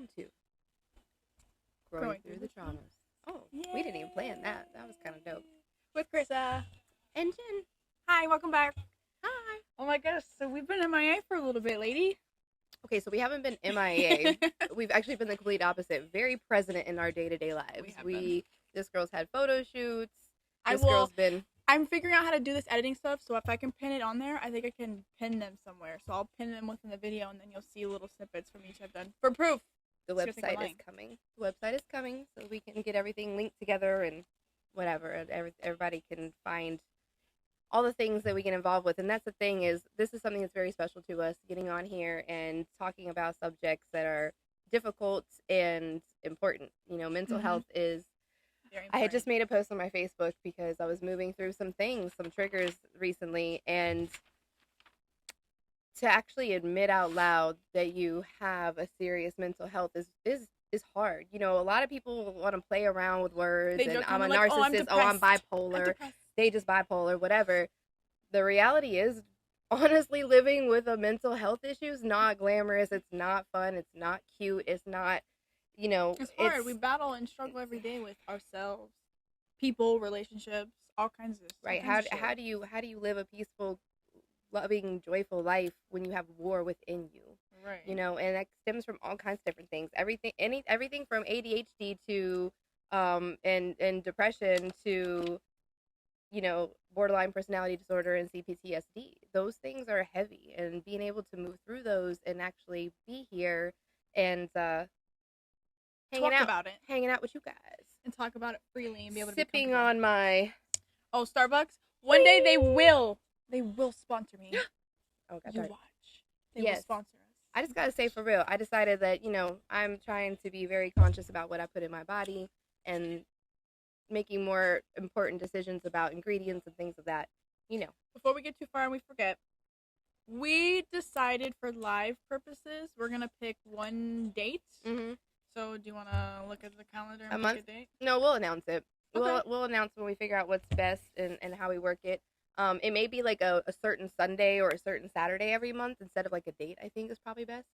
welcome to Growing Through the Traumas. Oh, yay. We didn't even plan that. That was kind of dope. With Krissa. And Jen. Hi, welcome back. Hi. Oh my gosh, so we've been MIA for a little bit, lady. Okay, so we haven't been MIA. We've actually been the complete opposite. Very present in our day-to-day lives. This girl's had photo shoots. I'm figuring out how to do this editing stuff, so if I can pin it on there, I think I can pin them somewhere. So I'll pin them within the video, and then you'll see little snippets from each I've done for proof. The website is coming. The website is coming, so we can get everything linked together and whatever. And everybody can find all the things that we get involved with. And that's the thing is, this is something that's very special to us, getting on here and talking about subjects that are difficult and important. You know, mental health is... I had just made a post on my Facebook because I was moving through some things, some triggers recently, and to actually admit out loud that you have a serious mental health is hard. You know, a lot of people want to play around with words and I'm a narcissist, I'm bipolar, they just bipolar, whatever. The reality is, honestly, living with a mental health issue is not glamorous, it's not fun, it's not cute, it's not... You know, it's hard. We battle and struggle every day with ourselves, people, relationships, all kinds of stuff. Right. How do you live a peaceful, loving, joyful life when you have war within you? Right. You know, and that stems from all kinds of different things. Everything from ADHD to and depression to, you know, borderline personality disorder and PTSD. Those things are heavy, and being able to move through those and actually be here and hanging out with you guys, and talk about it freely, and be able to sipping on my Starbucks. One day they will sponsor me. Oh God, you watch. They will sponsor us. I just gotta say, for real, I decided that, you know, I'm trying to be very conscious about what I put in my body and making more important decisions about ingredients and things of that. You know. Before we get too far and we forget, we decided for live purposes we're gonna pick one date. Mm-hmm. So, do you want to look at the calendar and pick a date? No, we'll announce it. Okay. We'll announce when we figure out what's best and how we work it. It may be like a certain Sunday or a certain Saturday every month instead of like a date, I think is probably best.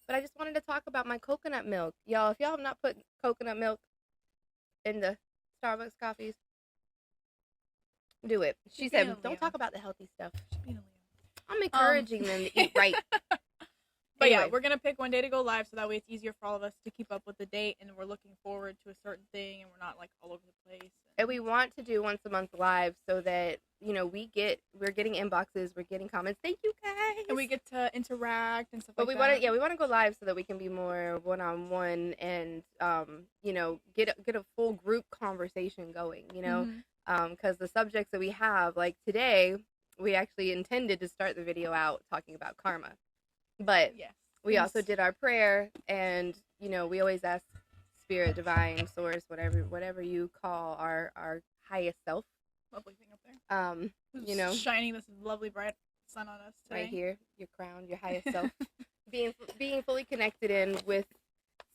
But I just wanted to talk about my coconut milk. Y'all, if y'all have not put coconut milk in the Starbucks coffees, do it. She said, don't talk about the healthy stuff. I'm encouraging them to eat right. But anyway. Yeah, we're going to pick one day to go live so that way it's easier for all of us to keep up with the date, and we're looking forward to a certain thing and we're not like all over the place. And we want to do once a month live so that, you know, we're getting inboxes, we're getting comments. Thank you guys. And we get to interact and stuff but like that. We want to go live so that we can be more one-on-one and, you know, get a full group conversation going, you know, because the subjects that we have, like today, we actually intended to start the video out talking about karma. But we also did our prayer, and, you know, we always ask spirit, divine, source, whatever you call our highest self. Lovely thing up there. You know, shining this lovely bright sun on us today. Right here, your crown, your highest self. being fully connected in with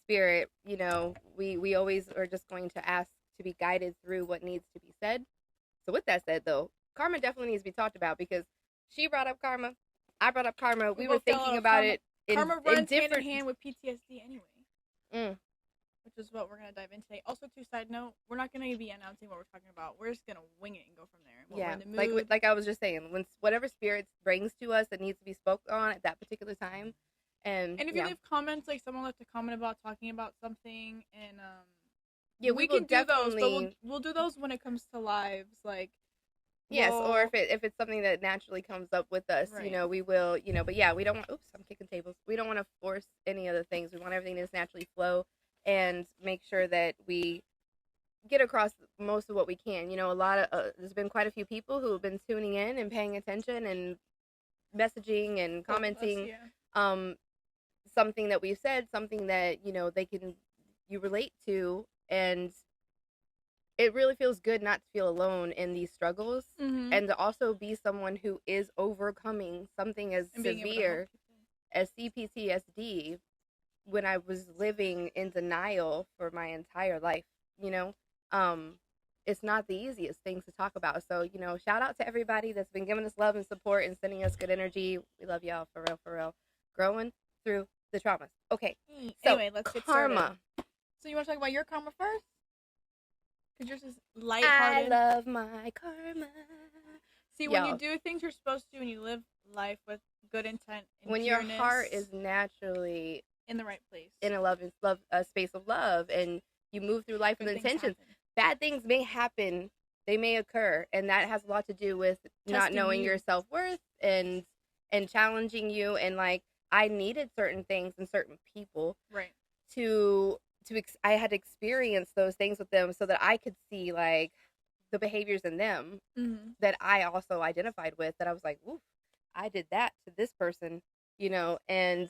spirit, you know, we always are just going to ask to be guided through what needs to be said. So with that said, though, karma definitely needs to be talked about because she brought up karma. I brought up karma. We were thinking about it karma runs hand in hand with PTSD anyway. Which is what we're going to dive into today. Also, side note, we're not going to be announcing what we're talking about. We're just going to wing it and go from there. We're in the mood. Like I was just saying, when whatever spirit brings to us that needs to be spoken on at that particular time. And if you leave comments, like someone left a comment about talking about something, and we can do those, but we'll do those when it comes to lives, like. Yes, or if it's something that naturally comes up with us, right. You know, we will, you know, but yeah, we don't want, oops, I'm kicking tables. We don't want to force any other things. We want everything to just naturally flow and make sure that we get across most of what we can. You know, there's been quite a few people who have been tuning in and paying attention and messaging and commenting, something that we've said, something that, you know, you relate to, and it really feels good not to feel alone in these struggles, and to also be someone who is overcoming something as severe as PTSD when I was living in denial for my entire life. You know, it's not the easiest things to talk about. So, you know, shout out to everybody that's been giving us love and support and sending us good energy. We love y'all, for real, for real. Growing through the traumas. Okay. So anyway, let's get started. So you want to talk about your karma first? Because yours is lighthearted. I love my karma. See, when you do things you're supposed to, and you live life with good intent, and when your heart is naturally in the right place, in a space of love, and you move through life with intentions, bad things may happen. They may occur, and that has a lot to do with not knowing your self-worth and challenging you. And like, I needed certain things and certain people, right, I had to experience those things with them so that I could see like the behaviors in them that I also identified with, that I was like, ooh, I did that to this person, you know, and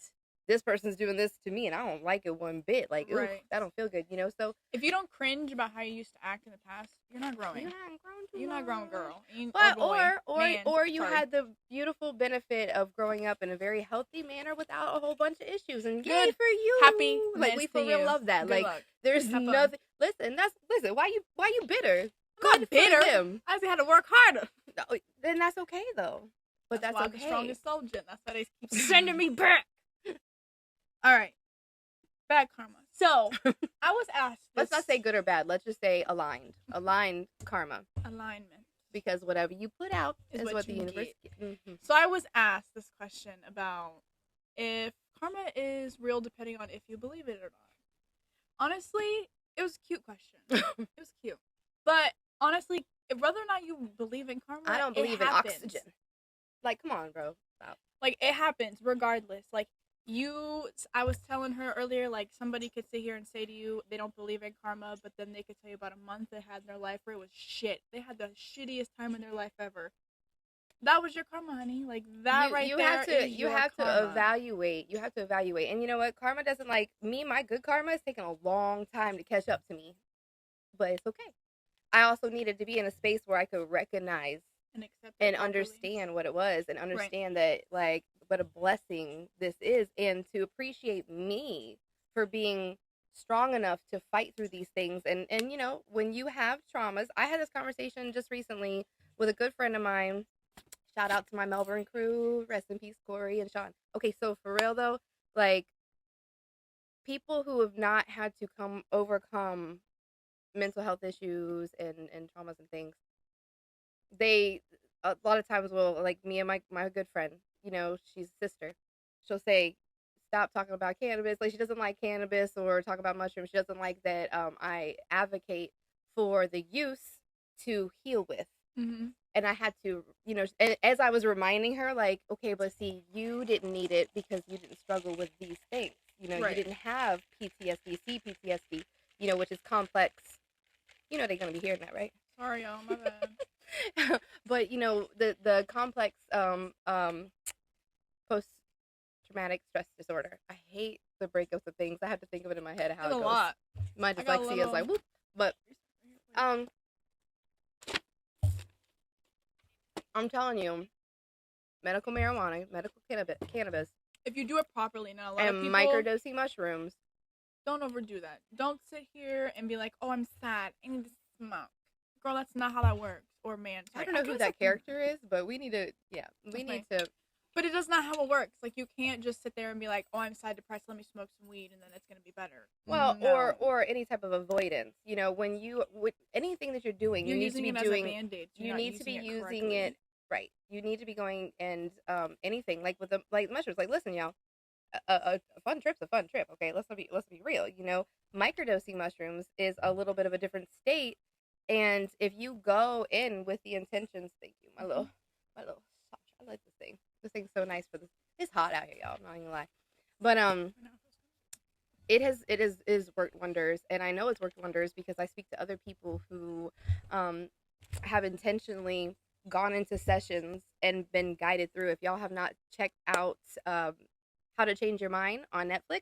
this person's doing this to me and I don't like it one bit. Like, ooh, that don't feel good, you know? So if you don't cringe about how you used to act in the past, you're not growing. You're not growing, girl. But, or you had the beautiful benefit of growing up in a very healthy manner without a whole bunch of issues. And yay for you. Happy. Like, we for real love that. Good like, luck. there's nothing. Listen, why you bitter? I'm not bitter. I just had to work harder. No, then that's okay, though. But that's why okay. I'm the strongest soldier. That's why they keep sending me back. All right. Bad karma. So, I was asked this. Let's not say good or bad. Let's just say aligned. Aligned karma. Alignment. Because whatever you put out is what the universe gets. So, I was asked this question about if karma is real depending on if you believe it or not. Honestly, it was a cute question. It was cute. But, honestly, whether or not you believe in karma, I don't believe in oxygen. Like, come on, bro. Stop. Like, it happens regardless. Like, I was telling her earlier, like, somebody could sit here and say to you they don't believe in karma, but then they could tell you about a month they had in their life where it was shit. They had the shittiest time in their life ever. That was your karma, honey. Like, that you have to evaluate. You have to evaluate. And you know what? Karma doesn't, like, me, my good karma is taking a long time to catch up to me. But it's okay. I also needed to be in a space where I could recognize and accept and understand what it was, and understand that, like, what a blessing this is, and to appreciate me for being strong enough to fight through these things. And you know, when you have traumas, I had this conversation just recently with a good friend of mine. Shout out to my Melbourne crew. Rest in peace, Corey and Sean. Okay, so for real though, like, people who have not had to overcome mental health issues and traumas and things, they a lot of times will, like me and my good friend, you know, she's a sister, she'll say, stop talking about cannabis. Like, she doesn't like cannabis or talk about mushrooms. She doesn't like that I advocate for the use to heal with. And I had to, you know, as I was reminding her, like, okay, but see, you didn't need it because you didn't struggle with these things. You know, you didn't have PTSD, CPTSD, you know, which is complex. You know, they're going to be hearing that, right? Sorry, y'all, my bad. But, you know, the complex post-traumatic stress disorder. I hate the breakups of things. I have to think of it in my head how it goes. A lot. My dyslexia is like, whoop. But I'm telling you, medical marijuana, medical cannabis. If you do it properly, now a lot of people, microdosing mushrooms. Don't overdo that. Don't sit here and be like, oh, I'm sad, I need to smoke. Girl, that's not how that works. Or man, sorry, I don't know who that character is, but we need to, But it does not how it works. Like, you can't just sit there and be like, oh, I'm sad, depressed, let me smoke some weed, and then it's going to be better. Well, no. or any type of avoidance. You know, when anything that you're doing, you need to be doing, as a Band-Aid. You need to be using it, right. You need to be going and, anything, like with the, like mushrooms, like, listen, y'all, a fun trip's a fun trip, okay? Let's be real, you know? Microdosing mushrooms is a little bit of a different state, and if you go in with the intentions, thank you, my little, I like this thing. This thing's so nice for this. It's hot out here, y'all. I'm not gonna lie, but it is worked wonders, and I know it's worked wonders because I speak to other people who have intentionally gone into sessions and been guided through. If y'all have not checked out How to Change Your Mind on Netflix,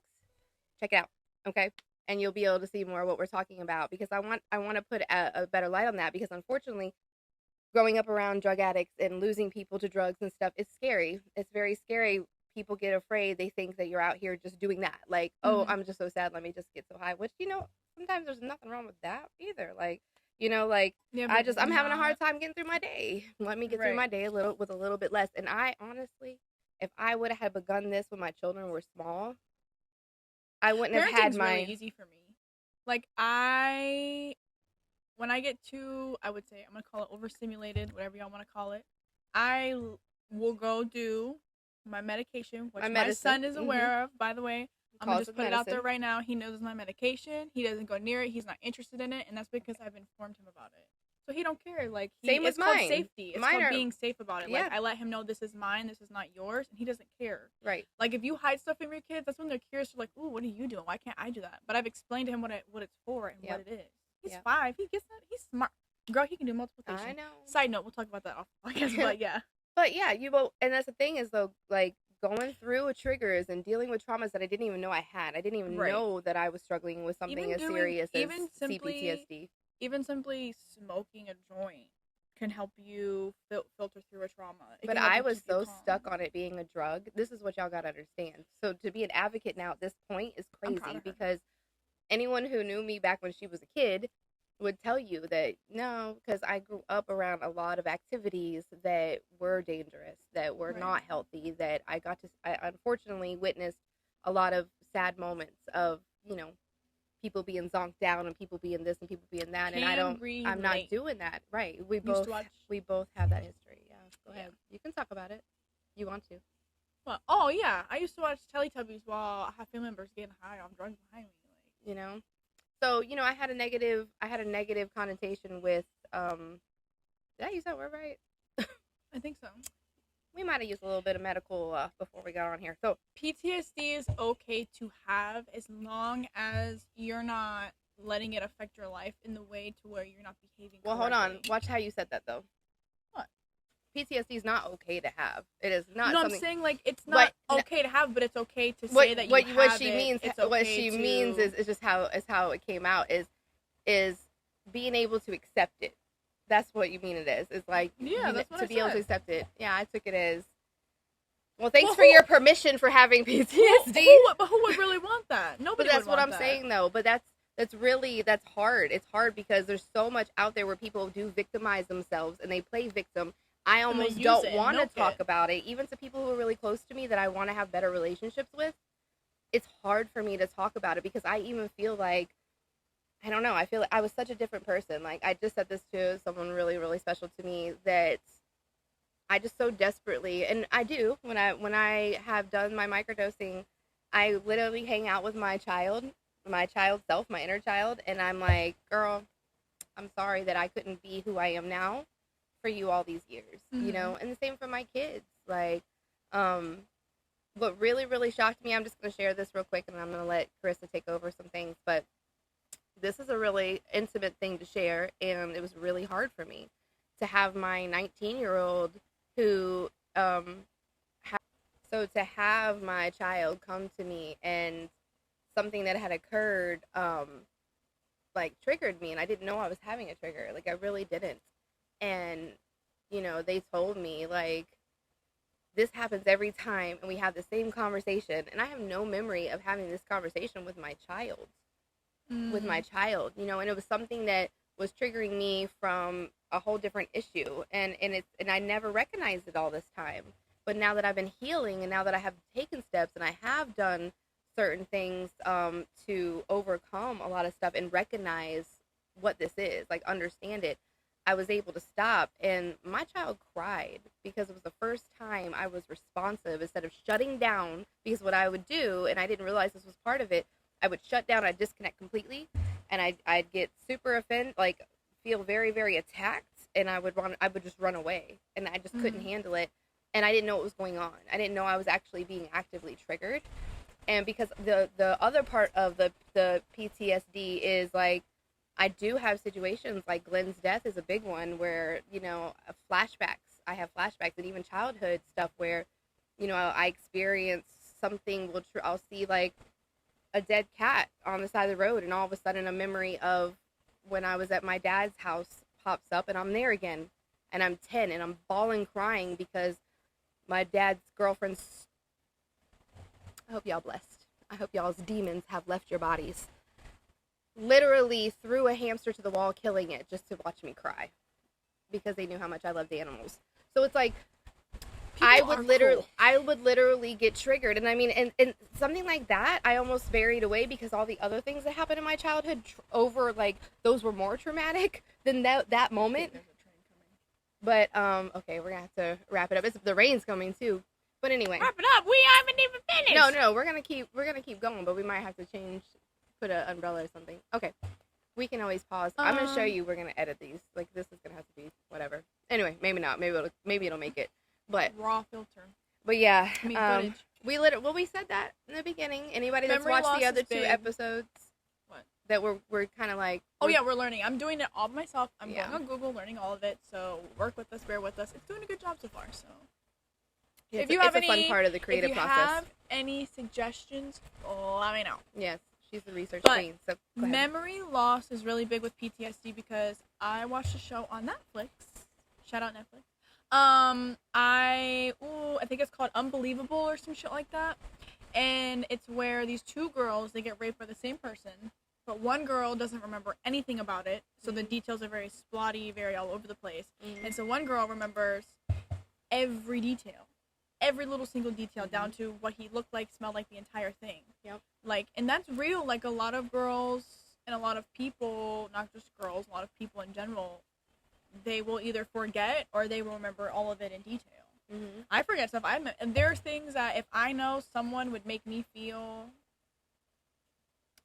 check it out, okay? And you'll be able to see more of what we're talking about, because I want to put a better light on that, because unfortunately, growing up around drug addicts and losing people to drugs and stuff, it's scary. It's very scary. People get afraid. They think that you're out here just doing that. Like, oh, I'm just so sad, let me just get so high. Which, you know, sometimes there's nothing wrong with that either. Like, you know, like, yeah, I'm having a hard time getting through my day. Let me get through my day with a little bit less. And I honestly, if I would have begun this when my children were small, I wouldn't have had my... really easy for me. Like, when I get too, I would say, I'm going to call it overstimulated, whatever y'all want to call it, I will go do my medication, which my son is aware of, by the way. I'm going to just put it out there right now. He knows it's my medication. He doesn't go near it. He's not interested in it, and that's because I've informed him about it. So he don't care. Like, Same with mine. It's called safety. It's called being safe about it. Yeah. Like, I let him know this is mine, this is not yours, and he doesn't care. Right. Like, if you hide stuff from your kids, that's when they're curious. They're like, ooh, what are you doing? Why can't I do that? But I've explained to him what it's for and what it is. He's 5. He gets that. He's smart. Girl, he can do multiplication. I know. Side note, we'll talk about that off the podcast, but yeah. But yeah, you both, and that's the thing is, though, like, going through triggers and dealing with traumas that I didn't even know I had. I didn't even know that I was struggling with something as serious as CPTSD. Even simply smoking a joint can help you filter through a trauma. But I was so stuck on it being a drug. This is what y'all got to understand. So to be an advocate now at this point is crazy, because anyone who knew me back when she was a kid would tell you that no, because I grew up around a lot of activities that were dangerous, that were not healthy, that I unfortunately witnessed a lot of sad moments of, you know, people being zonked down and people being this and people being that, and I'm not doing that. Right. We both have that history. Yeah. Go ahead. You can talk about it. You want to. Well, oh yeah. I used to watch Teletubbies while I have family members getting high on drugs behind me. Like, you know? So, you know, I had a negative connotation with, did I use that word right? I think so. We might have used a little bit of medical before we got on here. So PTSD is okay to have as long as you're not letting it affect your life in the way to where you're not behaving correctly. Hold on. Watch how you said that, though. What? PTSD is not okay to have. It is not. No, I'm saying, like, it's not okay to have, but it's okay to say that you have it. What she means is just how it came out is being able to accept it. That's what you mean it is. It's like, to be able to accept it. Yeah, I took it as, well, thanks for your permission for having PTSD. Who would really want that? Nobody. But that's what I'm saying, though. But that's hard. It's hard because there's so much out there where people do victimize themselves and they play victim. I almost don't want to talk about it, even to people who are really close to me that I want to have better relationships with. It's hard for me to talk about it because I even feel like, I don't know, I feel like I was such a different person. Like, I just said this to someone really, really special to me, that I just so desperately, and I do, when I have done my microdosing, I literally hang out with my child self, my inner child, and I'm like, girl, I'm sorry that I couldn't be who I am now for you all these years, you know, and the same for my kids. Like, what really, really shocked me, I'm just going to share this real quick, and I'm going to let Carissa take over some things, but this is a really intimate thing to share, and it was really hard for me to have my 19-year-old who, so to have my child come to me and something that had occurred, like, triggered me, and I didn't know I was having a trigger. Like, I really didn't. And, you know, they told me, like, this happens every time, and we have the same conversation, and I have no memory of having this conversation with my child. You know, and it was something that was triggering me from a whole different issue, and I never recognized it all this time. But now that I've been healing, and now that I have taken steps, and I have done certain things to overcome a lot of stuff and recognize what this is, like, understand it, I was able to stop. And my child cried because it was the first time I was responsive instead of shutting down. Because what I would do, and I didn't realize this was part of it, I would shut down, I'd disconnect completely, and I'd get super offended, like, feel very, very attacked, and I would just run away, and I just couldn't handle it, and I didn't know what was going on. I didn't know I was actually being actively triggered. And because the other part of the PTSD is, like, I do have situations, like Glenn's death is a big one, where, you know, flashbacks, I have flashbacks, and even childhood stuff where, you know, I experience something, I'll see, like, a dead cat on the side of the road, and all of a sudden a memory of when I was at my dad's house pops up, and I'm there again, and I'm 10, and I'm bawling, crying because my dad's girlfriend's, I hope y'all blessed, I hope y'all's demons have left your bodies, literally threw a hamster to the wall, killing it just to watch me cry because they knew how much I loved animals. So it's like, I would literally get triggered. And I mean, and something like that, I almost buried away because all the other things that happened in my childhood those were more traumatic than that moment. But, okay, we're going to have to wrap it up. The rain's coming too. But anyway. Wrap it up. We haven't even finished. No, we're going to keep going, but we might have to put an umbrella or something. Okay. We can always pause. I'm going to show you. We're going to edit these. Like, this is going to have to be whatever. Anyway, maybe not. Maybe it'll make it. But raw filter. But yeah, footage. We said that in the beginning. Anybody that's watched the other 2 episodes, what? That we're kind of like. Oh yeah, we're learning. I'm doing it all by myself. I'm going on Google, learning all of it. So work with us, bear with us. It's doing a good job so far. So yeah, if you have any fun part of the creative process, if you have any suggestions, let me know. Yes. She's the research queen. So memory loss is really big with PTSD because I watched a show on Netflix. Shout out Netflix. I think it's called Unbelievable or some shit like that. And it's where these 2 girls, they get raped by the same person, but one girl doesn't remember anything about it. So the details are very splotty, very all over the place. Mm-hmm. And so one girl remembers every detail. Every little single detail, down to what he looked like, smelled like, the entire thing. Yep. Like, and that's real. Like, a lot of girls and a lot of people, not just girls, a lot of people in general, they will either forget or they will remember all of it in detail. Mm-hmm. I forget stuff. And there's things that if I know someone would make me feel,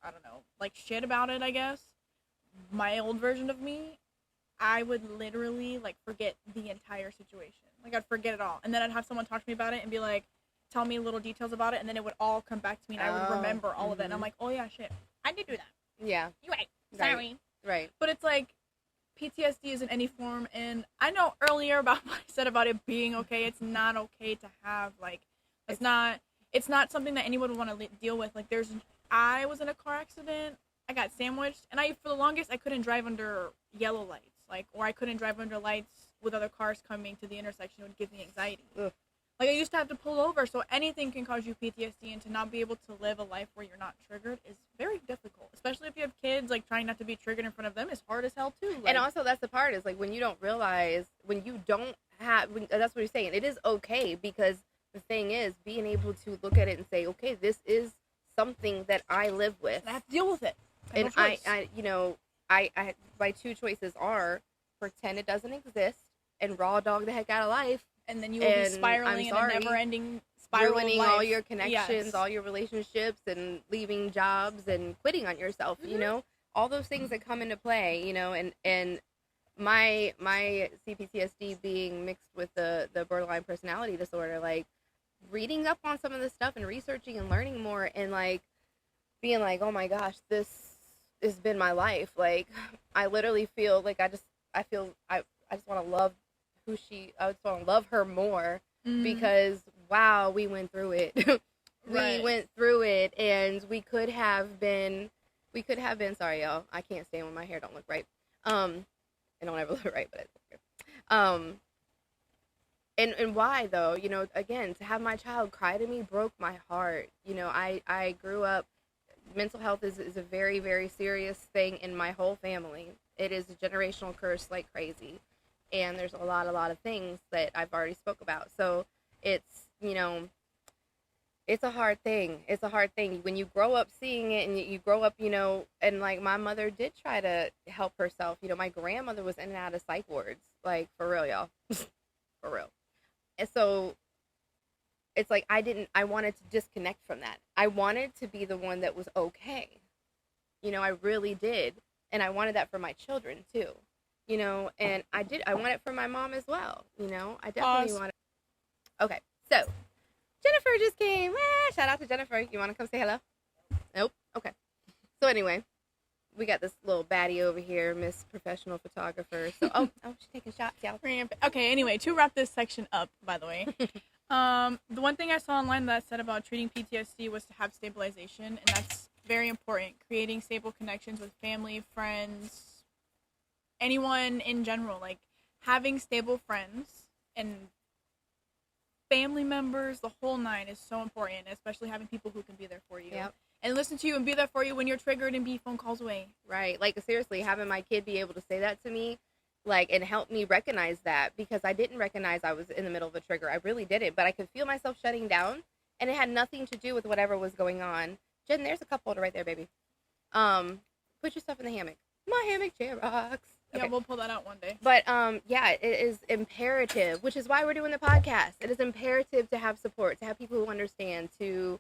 I don't know, like shit about it, I guess, my old version of me, I would literally, like, forget the entire situation. Like, I'd forget it all. And then I'd have someone talk to me about it and be like, tell me little details about it, and then it would all come back to me, and I would remember all of it. And I'm like, oh, yeah, shit. I did do that. Yeah. You're right. Sorry. Right. But it's like, PTSD is in any form, and I know earlier about what I said about it being okay. It's not okay to have, like, it's not something that anyone would want to deal with. Like, I was in a car accident, I got sandwiched, and for the longest, I couldn't drive under yellow lights. Like, or I couldn't drive under lights with other cars coming to the intersection. It would give me anxiety. Ugh. Like, I used to have to pull over, so anything can cause you PTSD, and to not be able to live a life where you're not triggered is very difficult. Especially if you have kids, like, trying not to be triggered in front of them is hard as hell, too. Like, and also, that's the part, is, like, when you don't realize, that's what you're saying, it is okay, because the thing is, being able to look at it and say, okay, this is something that I live with. And I have to deal with it. And my 2 choices are pretend it doesn't exist and raw dog the heck out of life. And then you will be spiraling in a never-ending spiral ruining of life. all your connections, all your relationships, and leaving jobs and quitting on yourself, you know? All those things that come into play, you know? And my CPTSD being mixed with the borderline personality disorder, like, reading up on some of this stuff and researching and learning more and, like, being like, oh my gosh, this has been my life. Like, I literally feel like I just want to love I just want to love her more because, wow, we went through it. We went through it, and we could have been, sorry, y'all, I can't stand when my hair don't look right. I don't ever look right, but it's okay. And why, though? You know, again, to have my child cry to me broke my heart. You know, I grew up, mental health is a very, very serious thing in my whole family. It is a generational curse like crazy. And there's a lot of things that I've already spoke about. So it's, you know, it's a hard thing. It's a hard thing. When you grow up seeing it and you grow up, you know, and, like, my mother did try to help herself. You know, my grandmother was in and out of psych wards. Like, for real, y'all. For real. And so it's like I wanted to disconnect from that. I wanted to be the one that was okay. You know, I really did. And I wanted that for my children, too. You know, and I want it for my mom as well. You know, I definitely want it. Okay, so Jennifer just came. Shout out to Jennifer. You want to come say hello? Nope. Okay. So anyway, we got this little baddie over here, Miss Professional Photographer. So, oh, she's taking shots, y'all. Okay, anyway, to wrap this section up, by the way, the one thing I saw online that said about treating PTSD was to have stabilization, and that's very important. Creating stable connections with family, friends, anyone in general, like having stable friends and family members, the whole nine is so important, especially having people who can be there for you and listen to you and be there for you when you're triggered and be phone calls away. Right. Like, seriously, having my kid be able to say that to me like, and helped me recognize that, because I didn't recognize I was in the middle of a trigger. I really didn't, but I could feel myself shutting down, and it had nothing to do with whatever was going on. Jen, there's a cup holder right there, baby. Put your stuff in the hammock. My hammock chair rocks. Okay. Yeah, we'll pull that out one day. But yeah, it is imperative, which is why we're doing the podcast. It is imperative to have support, to have people who understand, to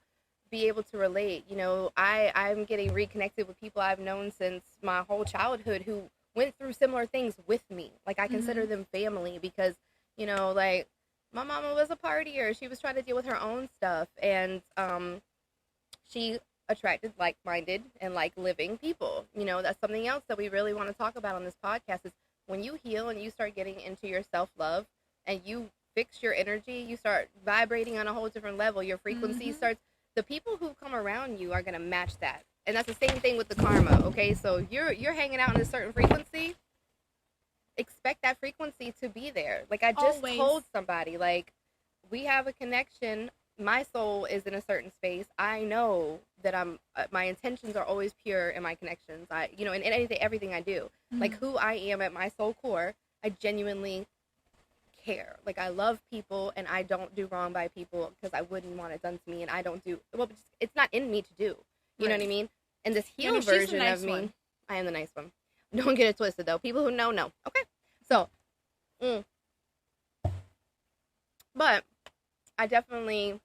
be able to relate. You know, I'm getting reconnected with people I've known since my whole childhood who went through similar things with me. Like, I consider them family, because, you know, like, my mama was a partier. She was trying to deal with her own stuff, and she attracted like-minded and like-living people. You know, that's something else that we really want to talk about on this podcast, is when you heal and you start getting into your self-love and you fix your energy, you start vibrating on a whole different level. Your frequency starts, the people who come around you are going to match that. And that's the same thing with the karma, okay? So you're hanging out in a certain frequency, expect that frequency to be there. Like, I just told somebody, like, we have a connection. My soul is in a certain space. I know that my intentions are always pure in my connections. You know, in everything I do. Like, who I am at my soul core, I genuinely care. Like, I love people, and I don't do wrong by people because I wouldn't want it done to me, and I don't do, well, it's not in me to do. You know what I mean? And this healed version of me, I am the nice one. Don't get it twisted, though. People who know. Okay? So, but I definitely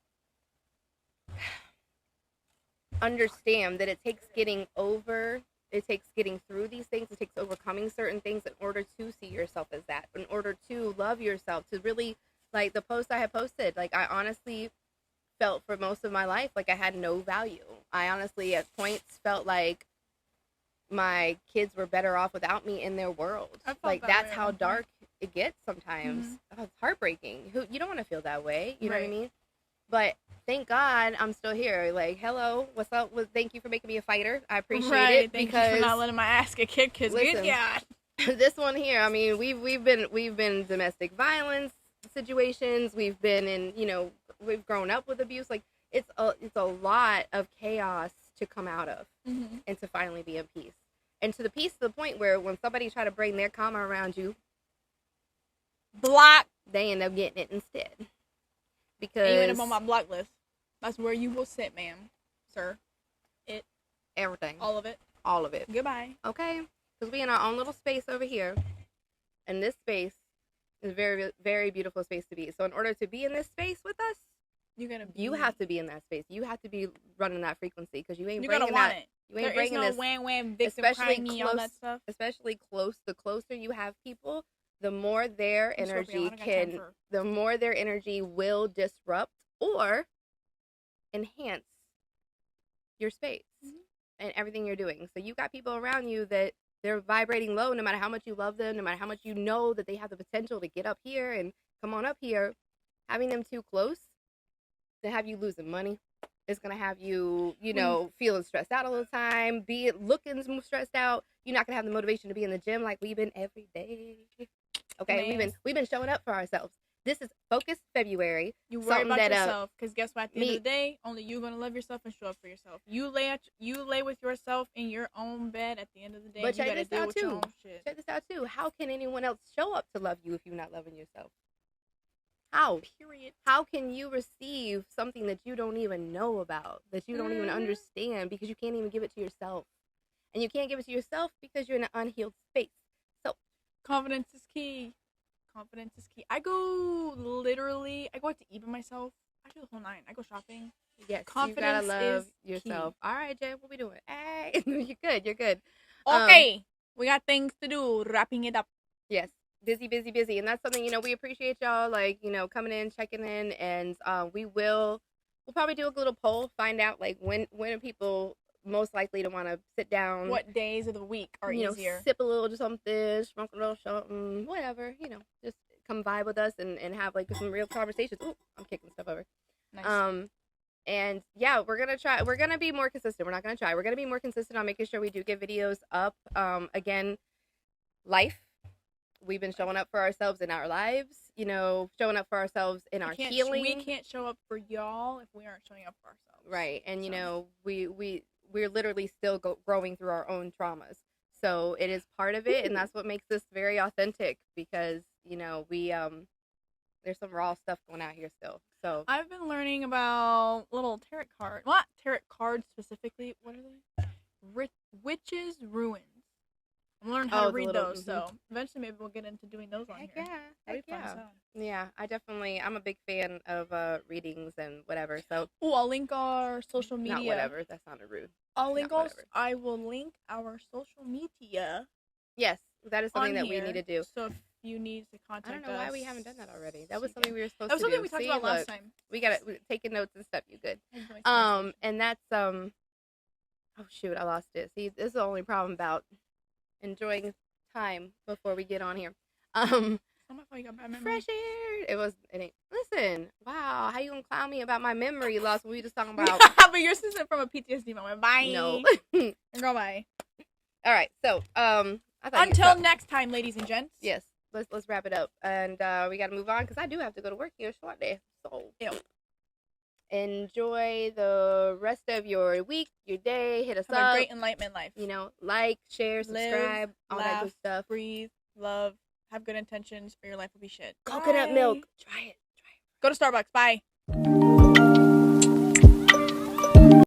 understand that it takes getting through these things, it takes overcoming certain things in order to see yourself as that, in order to love yourself, to really, like the post I had posted, like, I honestly felt for most of my life like I had no value. I honestly at points felt like my kids were better off without me in their world. Like, that's how dark it gets sometimes. Oh, it's heartbreaking. You don't want to feel that way, you know what I mean? But thank God I'm still here. Like, hello, what's up? Well, thank you for making me a fighter. I appreciate it. Thank you for not letting my ass get kicked, because good God. This one here, I mean, we've been domestic violence situations. We've been in, you know, we've grown up with abuse. Like, it's a lot of chaos to come out of and to finally be in peace. And to the point where when somebody try to bring their karma around you, block, they end up getting it instead. Because you end up on my block list. That's where you will sit, ma'am, sir. Everything. All of it. All of it. Goodbye. Okay? Because we in our own little space over here. And this space is a very, very beautiful space to be. So in order to be in this space with us, you have to be in that space. You have to be running that frequency, because you ain't bringing that. You ain't bringing this. Wham, victim, crying, all that stuff. Especially close. The closer you have people, the more their energy will disrupt or enhance your space and everything you're doing. So you got people around you that they're vibrating low, no matter how much you love them, no matter how much you know that they have the potential to get up here and come on up here. Having them too close to have you losing money. It's going to have you, you know, feeling stressed out all the time, looking stressed out. You're not going to have the motivation to be in the gym like we've been every day. Okay, we've been showing up for ourselves. This is Focus February. You worry about yourself, because guess what? At the end of the day, only you're going to love yourself and show up for yourself. You lay with yourself in your own bed at the end of the day. But you got to deal with your own shit. Check this out, too. How can anyone else show up to love you if you're not loving yourself? How? Period. How can you receive something that you don't even know about, that you don't even understand, because you can't even give it to yourself? And you can't give it to yourself because you're in an unhealed space. So, confidence is key. Confidence is key. I go out to eat by myself. I do the whole nine. I go shopping. Yes, confidence you gotta love yourself. Key. All right, Jen, what we doing? Hey, you're good. Okay, we got things to do. Wrapping it up. Yes. Busy. And that's something, you know, we appreciate y'all, like, you know, coming in, checking in, and we'll probably do a little poll, find out, like, when are people most likely to want to sit down. What days of the week are easier? Know, sip a little something, smoke a little something, whatever, you know, just come vibe with us and have, like, some real conversations. Ooh, I'm kicking stuff over. Nice. And, yeah, we're going to be more consistent. We're not going to try. We're going to be more consistent on making sure we do get videos up. Again, life. We've been showing up for ourselves in our lives, you know, showing up for ourselves in our healing. We can't show up for y'all if we aren't showing up for ourselves. Right. And, you know, we're literally still growing through our own traumas. So it is part of it, and that's what makes this very authentic because, you know, we there's some raw stuff going out here still. So I've been learning about little tarot cards. Well, not tarot cards specifically. What are they? Witches' ruins. I'm learning how to read those. So eventually, maybe we'll get into doing those on here. Heck yeah. Yeah, I'm a big fan of readings and whatever. So I'll link our social media. Not whatever. That sounded rude. I will link our social media. Yes, that is something that we need to do. So if you need to contact us. I don't know why we haven't done that already. That was something we were supposed to do. That was something we talked about last time. We got it. Taking notes and stuff. You good? And that's oh shoot, I lost it. See, this is the only problem about enjoying time before we get on here. Fresh air. It ain't. Listen, wow, how you gonna clown me about my memory loss when we just talking about? But yours isn't from a PTSD moment. Bye. No. Girl, bye. All right, so until next time, ladies and gents. Yes, let's wrap it up, and we gotta move on because I do have to go to work here shortly. So enjoy the rest of your week, your day. Hit us up. Have a great enlightenment life. You know, like, share, subscribe, all that good stuff. Breathe, love, have good intentions, or your life will be shit. Coconut milk. Try it. Go to Starbucks. Bye.